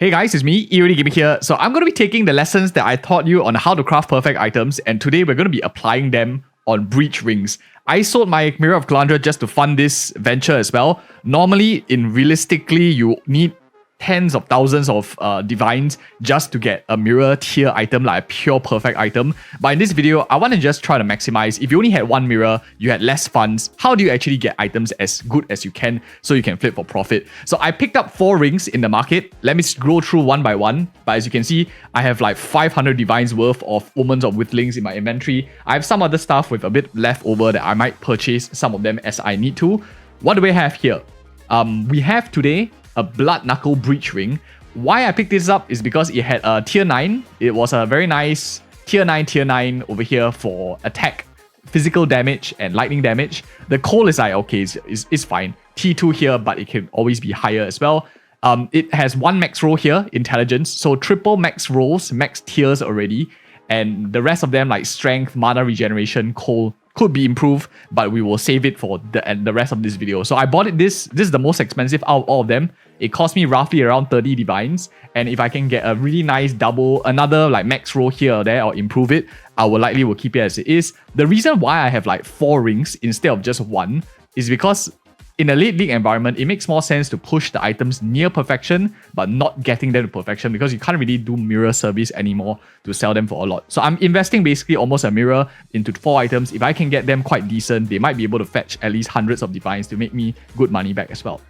Hey guys, it's me, EODGamerZ here. So I'm going to be taking the lessons that I taught you on how to craft perfect items, and today we're going to be applying them on breach rings. I sold my Mirror of Calandra just to fund this venture as well. Normally, realistically, you need tens of thousands of divines just to get a mirror tier item, like a pure perfect item. But in this video, I want to just try to maximize. If you only had one mirror, you had less funds, how do you actually get items as good as you can so you can flip for profit? So I picked up 4 rings in the market. Let me scroll through one by one. But as you can see, I have like 500 divines worth of Omens of Withlings in my inventory. I have some other stuff with a bit left over that I might purchase some of them as I need to. What do we have here? We have today a Blood Knuckle Breach Ring. Why I picked this up is because it had a tier 9. It was a very nice tier 9 over here for attack, physical damage, and lightning damage. The coal is like, okay, it's fine. T2 here, but it can always be higher as well. It has 1 max roll here, intelligence, so triple max rolls, max tiers already. And the rest of them like strength, mana regeneration, coal, could be improved, but we will save it for the rest of this video. So I bought it. This is the most expensive out of all of them. It cost me roughly around 30 divines. And if I can get a really nice double, another like max roll here or there, or improve it, I will likely keep it as it is. The reason why I have like 4 rings instead of just 1 is because in a late league environment, it makes more sense to push the items near perfection, but not getting them to perfection, because you can't really do mirror service anymore to sell them for a lot. So I'm investing basically almost a mirror into 4 items. If I can get them quite decent, they might be able to fetch at least hundreds of divines to make me good money back as well.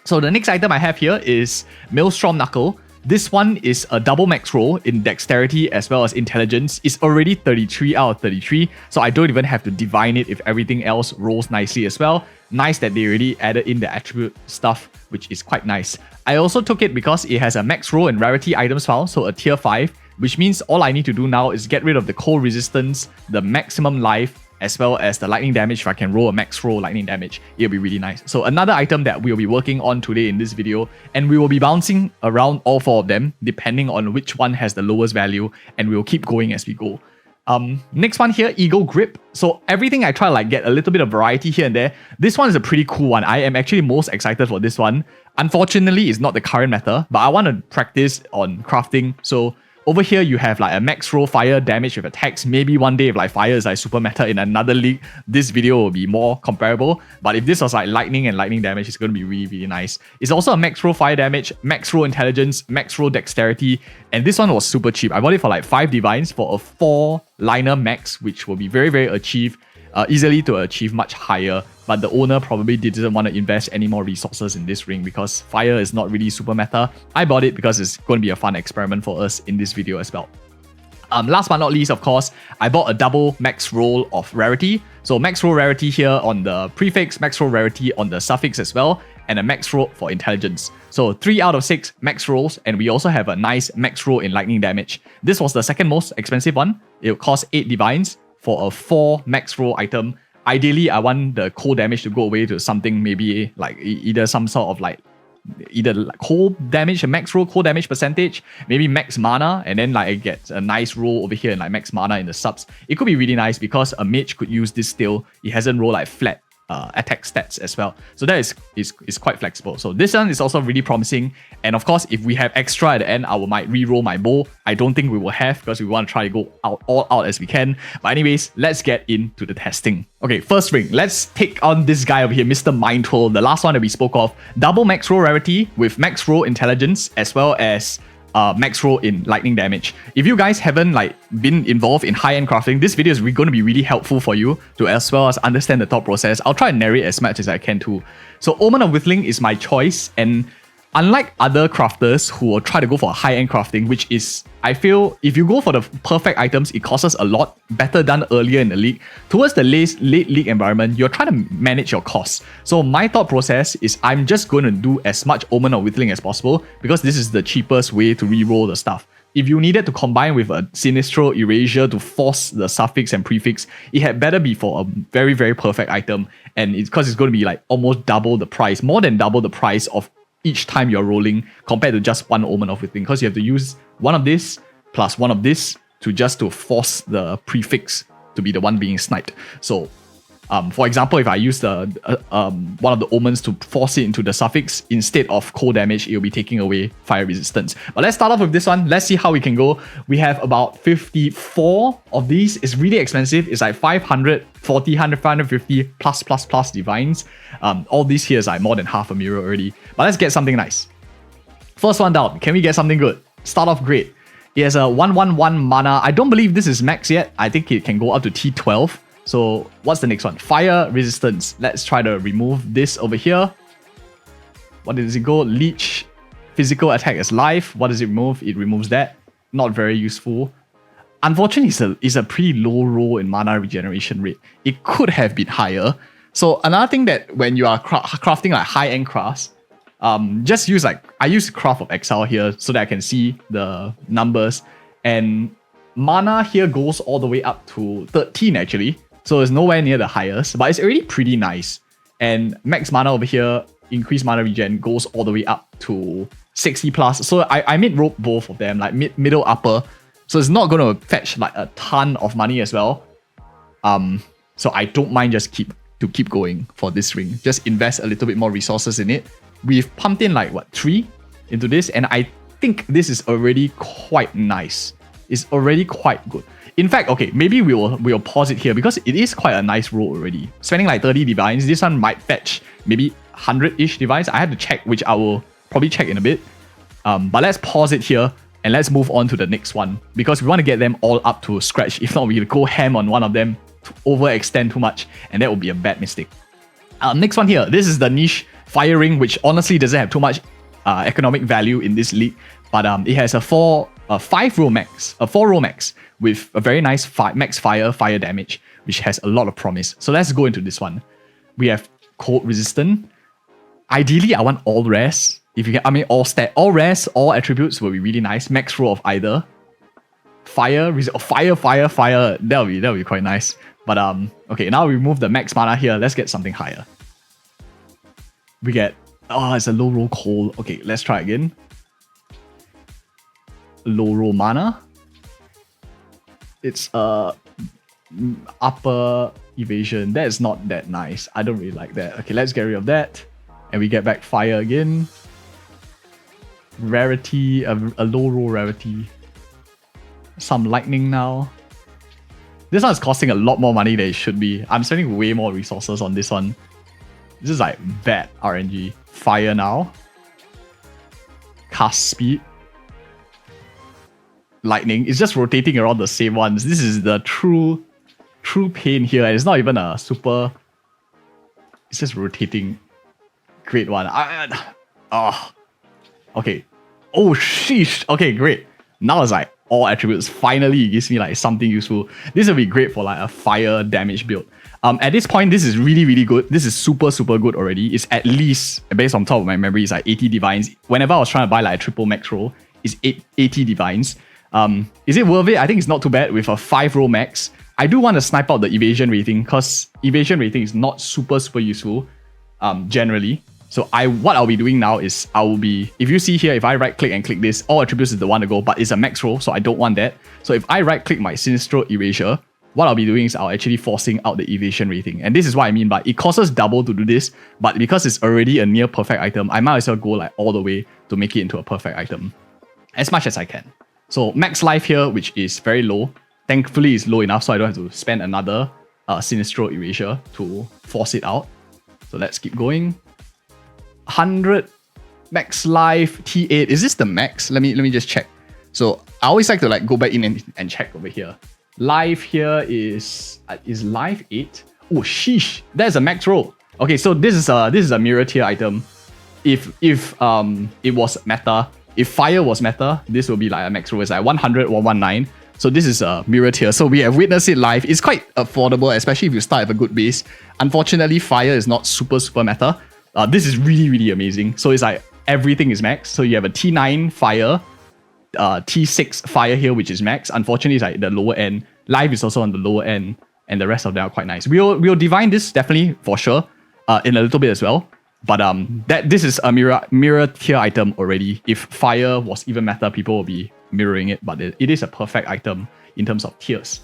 So the next item I have here is Maelstrom Knuckle. This one is a double max roll in dexterity as well as intelligence. It's already 33 out of 33, so I don't even have to divine it if everything else rolls nicely as well. Nice that they already added in the attribute stuff, which is quite nice. I also took it because it has a max roll in rarity items file, so a tier 5, which means all I need to do now is get rid of the cold resistance, the maximum life, as well as the lightning damage. If I can roll a max roll lightning damage, it'll be really nice. So another item that we'll be working on today in this video, and we will be bouncing around all 4 of them depending on which one has the lowest value, and we'll keep going as we go. Next one here, Eagle Grip. So everything I try to like get a little bit of variety here and there. This one is a pretty cool one. I am actually most excited for this one. Unfortunately, it's not the current meta, but I want to practice on crafting. So over here, you have like a max roll fire damage with attacks. Maybe one day if like fire is like super meta in another league, this video will be more comparable. But if this was like lightning and lightning damage, it's going to be really, really nice. It's also a max roll fire damage, max roll intelligence, max roll dexterity. And this one was super cheap. I bought it for like 5 divines for a 4 liner max, which will be very, very easily to achieve much higher. But the owner probably didn't want to invest any more resources in this ring because fire is not really super meta. I bought it because it's going to be a fun experiment for us in this video as well. Last but not least, of course, I bought a double max roll of rarity. So max roll rarity here on the prefix, max roll rarity on the suffix as well, and a max roll for intelligence. So 3 out of 6 max rolls, and we also have a nice max roll in lightning damage. This was the second most expensive one. It cost 8 divines for a 4 max roll item. Ideally, I want the cold damage to go away to something maybe like either some sort of like either like cold damage, a max roll cold damage percentage, maybe max mana, and then like I get a nice roll over here and like max mana in the subs. It could be really nice because a mage could use this still. It hasn't rolled like flat attack stats as well. So that is quite flexible. So this one is also really promising. And of course, if we have extra at the end, I might re-roll my bow. I don't think we will have because we want to try to go all out as we can. But anyways, let's get into the testing. Okay, first ring. Let's take on this guy over here, Mr. Mindful, the last one that we spoke of. Double max roll rarity with max roll intelligence as well as max roll in lightning damage. If you guys haven't like been involved in high-end crafting, this video is going to be really helpful for you to as well as understand the thought process. I'll try and narrate as much as I can too. So Omen of Withling is my choice, and unlike other crafters who will try to go for high-end crafting, which is, I feel, if you go for the perfect items, it costs us a lot, better done earlier in the league. Towards the late league environment, you're trying to manage your costs. So my thought process is I'm just going to do as much Omen of Withling as possible because this is the cheapest way to re-roll the stuff. If you needed to combine with a Sinistral Erasure to force the suffix and prefix, it had better be for a very, very perfect item. And it's because it's going to be like almost double the price, more than double the price of each time you're rolling compared to just one Omen of Withling, because you have to use one of this plus one of this to force the prefix to be the one being sniped. So For example, if I use the one of the omens to force it into the suffix, instead of cold damage, it will be taking away fire resistance. But let's start off with this one. Let's see how we can go. We have about 54 of these. It's really expensive. It's like 500, 40, 100, 550 plus divines. All these here is like more than half a mirror already. But let's get something nice. First one down. Can we get something good? Start off great. It has a 1/1/1 mana. I don't believe this is max yet. I think it can go up to T12. So what's the next one? Fire resistance. Let's try to remove this over here. What does it go? Leech. Physical attack as life. What does it remove? It removes that. Not very useful. Unfortunately, it's a pretty low roll in mana regeneration rate. It could have been higher. So another thing that when you are crafting like high-end crafts, just use I use Craft of Exile here so that I can see the numbers. And mana here goes all the way up to 13 actually. So it's nowhere near the highest, but it's already pretty nice. And max mana over here, increased mana regen, goes all the way up to 60 plus. So I made rope both of them, like middle, upper. So it's not going to fetch like a ton of money as well. So I don't mind just keep going for this ring. Just invest a little bit more resources in it. We've pumped in like 3 into this, and I think this is already quite nice. It's already quite good. In fact, okay, maybe we'll pause it here because it is quite a nice roll already. Spending like 30 divines, this one might fetch maybe 100-ish divines. I have to check, which I will probably check in a bit. But let's pause it here and let's move on to the next one because we want to get them all up to scratch. If not, we'll go ham on one of them to overextend too much, and that would be a bad mistake. Next one here, this is the niche fire ring, which honestly doesn't have too much economic value in this league, but it has a 4-row max with a very nice max fire damage, which has a lot of promise. So let's go into this one. We have cold resistant. Ideally, I want all rares. If you can, all rares, all attributes will be really nice. Max row of either. Fire. That'll be quite nice. But okay, now we remove the max mana here. Let's get something higher. We get it's a low roll cold. Okay, let's try again. Low roll mana. It's upper evasion. That is not that nice. I don't really like that. Okay, let's get rid of that. And we get back fire again. Rarity, a low roll rarity. Some lightning now. This one is costing a lot more money than it should be. I'm spending way more resources on this one. This is like bad RNG. Fire now. Cast speed. Lightning. It's just rotating around the same ones. This is the true pain here. And it's not even a super... It's just rotating. Great one. Okay. Oh, sheesh. Okay, great. Now it's like all attributes. Finally, it gives me like something useful. This will be great for like a fire damage build. At this point, this is really, really good. This is super good already. It's at least, based on top of my memory, it's like 80 divines. Whenever I was trying to buy like a triple max roll, it's 80 divines. Is it worth it? I think it's not too bad with a 5-row max. I do want to snipe out the evasion rating because evasion rating is not super useful generally. So what I'll be doing now is if you see here, if I right click and click this, all attributes is the one to go, but it's a max roll, so I don't want that. So if I right click my Sinistro Erasure, what I'll be doing is I'll actually forcing out the evasion rating. And this is what I mean by it costs us double to do this, but because it's already a near perfect item, I might as well go like all the way to make it into a perfect item as much as I can. So max life here, which is very low. Thankfully, it's low enough so I don't have to spend another Sinistro Erasure to force it out. So let's keep going. 100 max life T8. Is this the max? Let me just check. So I always like to like go back in and check over here. Life here is life 8. Oh sheesh, that's a max roll. Okay, so this is a mirror tier item. If it was meta, if fire was meta, this will be like a max roll. It's like 100 or 119. So this is a mirror tier. So we have witnessed it live. It's quite affordable, especially if you start with a good base. Unfortunately, fire is not super meta. This is really amazing. So it's like everything is max. So you have a T9 fire, T6 fire here, which is max. Unfortunately, it's like the lower end. Life is also on the lower end, and the rest of them are quite nice. We'll divine this definitely for sure, in a little bit as well. But this is a mirror tier item already. If fire was even meta, people will be mirroring it. But it is a perfect item in terms of tiers.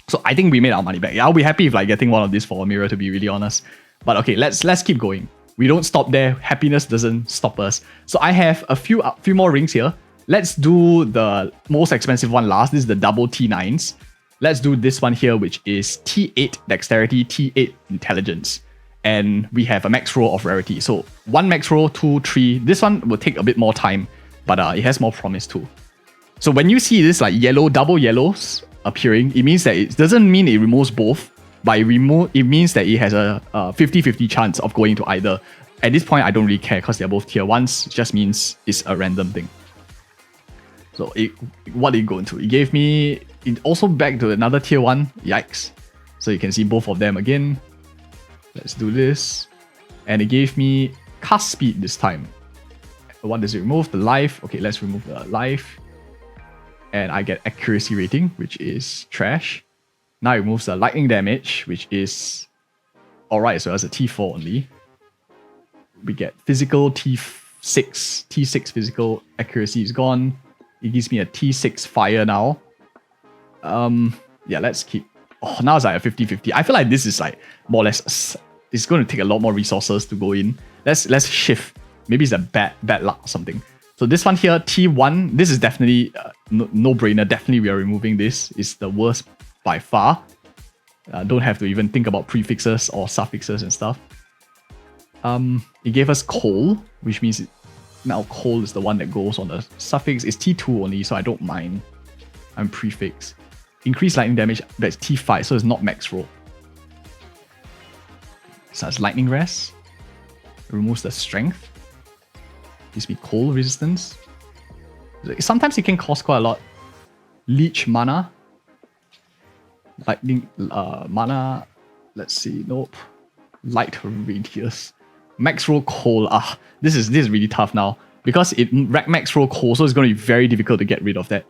So I think we made our money back. Yeah, I'll be happy if like getting one of these for a mirror, to be really honest. But okay, let's keep going. We don't stop there. Happiness doesn't stop us. So I have a few more rings here. Let's do the most expensive one last. This is the double T9s. Let's do this one here, which is T8 Dexterity, T8 Intelligence. And we have a max roll of rarity. So 1 max roll, 2, 3. This one will take a bit more time, but it has more promise too. So when you see this like double yellows appearing, it means that it doesn't mean it removes both, but it means that it has a 50-50 chance of going to either. At this point, I don't really care because they're both tier 1s. It just means it's a random thing. So what did it go into? It gave me it also back to another tier 1. Yikes. So you can see both of them again. Let's do this. And it gave me cast speed this time. What does it remove? The life. Okay, let's remove the life. And I get accuracy rating, which is trash. Now it removes the lightning damage, which is alright, so that's a T4 only. We get physical T6. T6 physical accuracy is gone. It gives me a T6 fire now. Yeah, let's keep. Oh, now it's like a 50-50. I feel like this is like more or less. It's going to take a lot more resources to go in. Let's shift. Maybe it's a bad luck or something. So this one here, T1. This is definitely no brainer. Definitely we are removing this. It's the worst by far. Don't have to even think about prefixes or suffixes and stuff. It gave us coal, which means now coal is the one that goes on the suffix. It's T2 only, so I don't mind. I'm prefix. Increased lightning damage, that's T5, so it's not max roll. So that's lightning rest. It removes the strength. Gives me cold resistance. Sometimes it can cost quite a lot. Leech mana. Lightning mana. Let's see. Nope. Light radius. Max roll cold. This is really tough now. Because it max roll cold, so it's going to be very difficult to get rid of that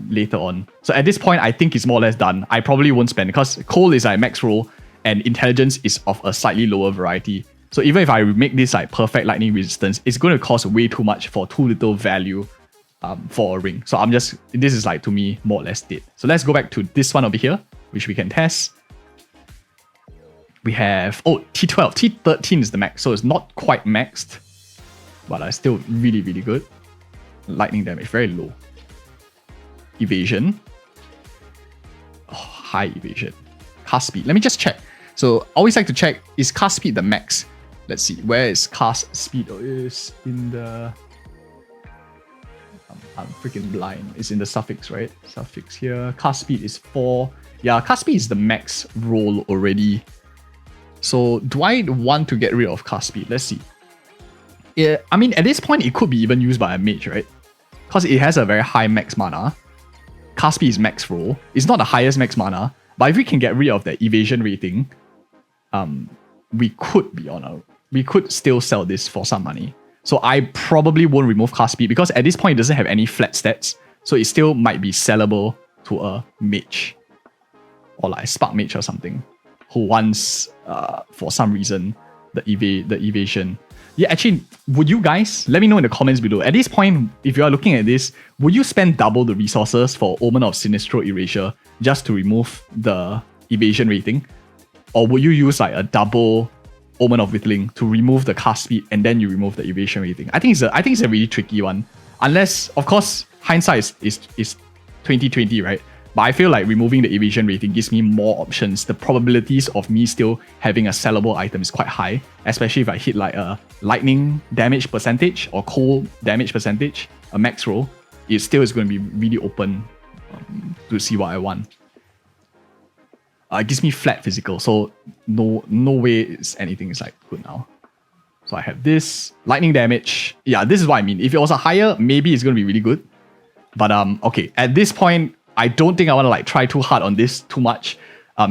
later on. So at this point, I think it's more or less done. I probably won't spend because cold is like max roll and intelligence is of a slightly lower variety. So even if I make this like perfect lightning resistance, it's going to cost way too much for too little value for a ring. So this is like to me more or less dead. So let's go back to this one over here, which we can test. We have, T12, T13 is the max, so it's not quite maxed, but it's still really, really good. Lightning damage, very low. Evasion. High evasion. Cast speed, let me just check. So I always like to check, is cast speed the max? Let's see, where is cast speed? Is in the... I'm freaking blind. It's in the suffix, right? Suffix here. Cast speed is 4. Yeah, cast speed is the max roll already. So do I want to get rid of cast speed? Let's see. Yeah, I mean, at this point, it could be even used by a mage, right? Because it has a very high max mana. Cast speed is max roll. It's not the highest max mana, but if we can get rid of the evasion rating, we could still sell this for some money. So I probably won't remove cast speed because at this point it doesn't have any flat stats. So it still might be sellable to a mage or like a spark mage or something who wants, for some reason, the evasion. Yeah, actually, would you guys, let me know in the comments below. At this point, if you are looking at this, would you spend double the resources for Omen of Sinistral Erasure just to remove the evasion rating? Or would you use like a double Omen of Whittling to remove the cast speed and then you remove the evasion rating? I think it's a really tricky one. Unless, of course, hindsight is 2020, right? But I feel like removing the evasion rating gives me more options. The probabilities of me still having a sellable item is quite high, especially if I hit like a lightning damage percentage or cold damage percentage, a max roll. It still is going to be really open to see what I want. It gives me flat physical, so no way anything is like good now. So I have this lightning damage. Yeah, this is what I mean. If it was a higher, maybe it's going to be really good. But okay, at this point, I don't think I want to like try too hard on this too much.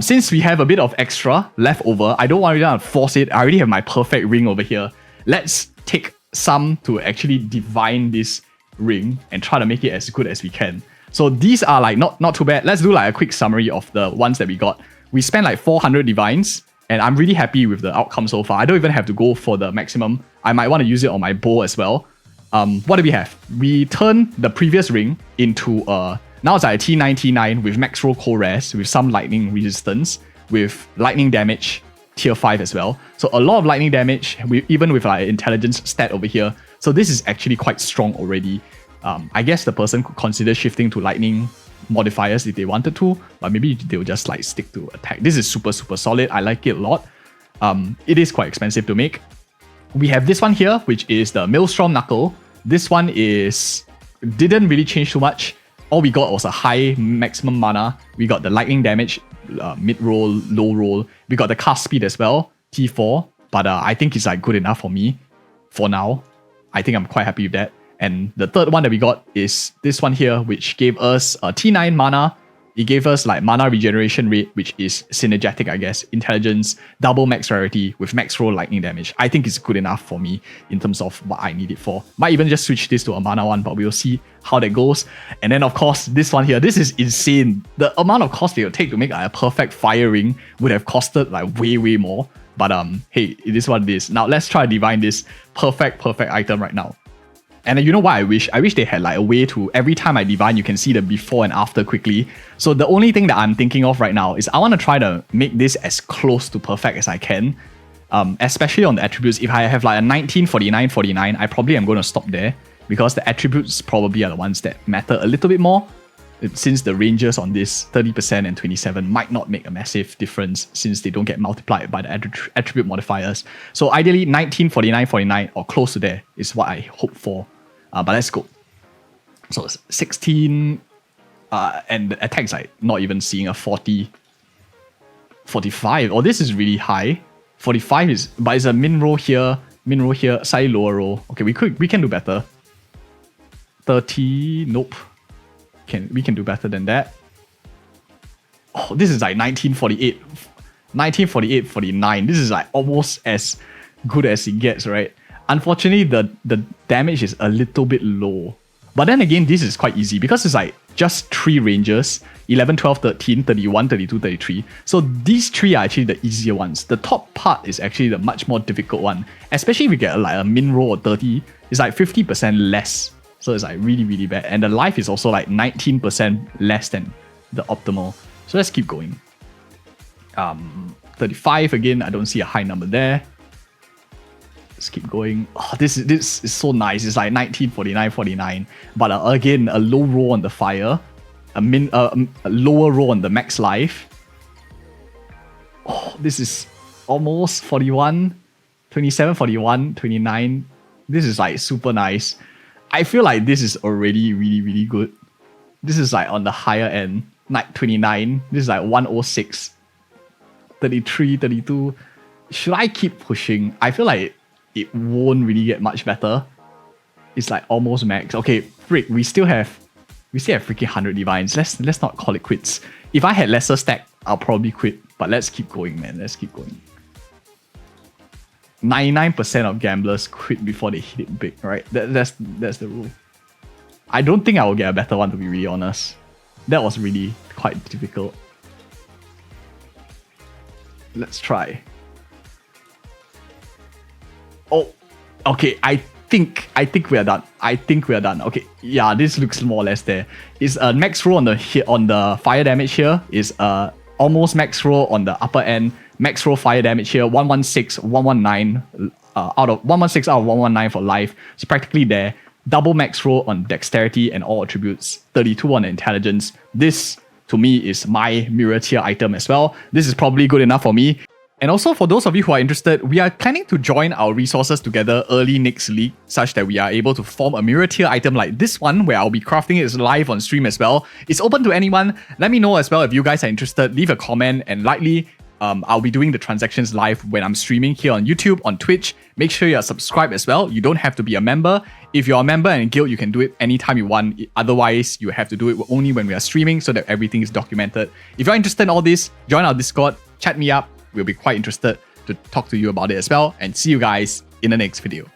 Since we have a bit of extra left over, I don't want to force it. I already have my perfect ring over here. Let's take some to actually divine this ring and try to make it as good as we can. So these are like not too bad. Let's do like a quick summary of the ones that we got. We spent like 400 divines, and I'm really happy with the outcome so far. I don't even have to go for the maximum. I might want to use it on my bow as well. What do we have? We turned the previous ring into a Now it's like a T9, T9 with max roll core res, with some lightning resistance, with lightning damage, tier 5 as well. So a lot of lightning damage, even with like intelligence stat over here. So this is actually quite strong already. I guess the person could consider shifting to lightning modifiers if they wanted to, but maybe they'll just like stick to attack. This is super solid. I like it a lot. It is quite expensive to make. We have this one here, which is the Maelstrom Knuckle. This one didn't really change too much. All we got was a high maximum mana. We got the lightning damage, mid roll, low roll. We got the cast speed as well, T4. But I think it's like good enough for me for now. I think I'm quite happy with that. And the third one that we got is this one here, which gave us a T9 mana. It gave us like mana regeneration rate, which is synergetic, I guess. Intelligence, double max rarity with max roll lightning damage. I think it's good enough for me in terms of what I need it for. Might even just switch this to a mana one, but we'll see how that goes. And then of course, this one here, this is insane. The amount of cost it will take to make like a perfect fire ring would have costed like way more. But hey, it is what it is. Now let's try to divine this perfect item right now. And you know what I wish? I wish they had like a way to, every time I divine, you can see the before and after quickly. So the only thing that I'm thinking of right now is I want to try to make this as close to perfect as I can. Especially on the attributes. If I have like a 19, 49, 49, I probably am going to stop there because the attributes probably are the ones that matter a little bit more. Since the ranges on this 30% and 27 might not make a massive difference since they don't get multiplied by the attribute modifiers. So ideally 19, 49, 49 or close to there is what I hope for. But let's go. So 16 and the attack's like not even seeing a 40. 45. Oh, this is really high. 45 is, but it's a min roll here, slightly lower roll. Okay, we can do better. 30, nope. We can do better than that. Oh, this is like 1948. 1948, 49. This is like almost as good as it gets, right? Unfortunately, the damage is a little bit low. But then again, this is quite easy because it's like just 3 ranges. 11, 12, 13, 31, 32, 33. So these 3 are actually the easier ones. The top part is actually the much more difficult one. Especially if you get like a min roll of 30, it's like 50% less. So it's like really bad. And the life is also like 19% less than the optimal. So let's keep going. 35 again, I don't see a high number there. Let's keep going. Oh, this is so nice. It's like 19, 49, 49. But again, a low roll on the fire. A lower roll on the max life. Oh, this is almost 41. 27, 41, 29. This is like super nice. I feel like this is already really good. This is like on the higher end. 29. This is like 106. 33, 32. Should I keep pushing? I feel like it won't really get much better. It's like almost max. Okay, frick, we still have freaking 100 divines. Let's not call it quits. If I had lesser stack, I'll probably quit. But let's keep going, man. Let's keep going. 99% of gamblers quit before they hit it big, right? That's the rule. I don't think I will get a better one, to be really honest. That was really quite difficult. Let's try. Oh, okay. I think we are done. Okay, yeah, this looks more or less there. It's a max roll on the fire damage here. Is almost max roll on the upper end. Max roll fire damage here, 116, 119 out of 116 out of 119 for life. It's practically there. Double max roll on dexterity and all attributes, 32 on intelligence. This, to me, is my mirror tier item as well. This is probably good enough for me. And also, for those of you who are interested, we are planning to join our resources together early next week, such that we are able to form a mirror tier item like this one, where I'll be crafting it live on stream as well. It's open to anyone. Let me know as well if you guys are interested. Leave a comment, and likely I'll be doing the transactions live when I'm streaming here on YouTube, on Twitch. Make sure you're subscribed as well. You don't have to be a member. If you're a member and guild, you can do it anytime you want. Otherwise, you have to do it only when we are streaming so that everything is documented. If you're interested in all this, join our Discord, chat me up. We'll be quite interested to talk to you about it as well. And see you guys in the next video.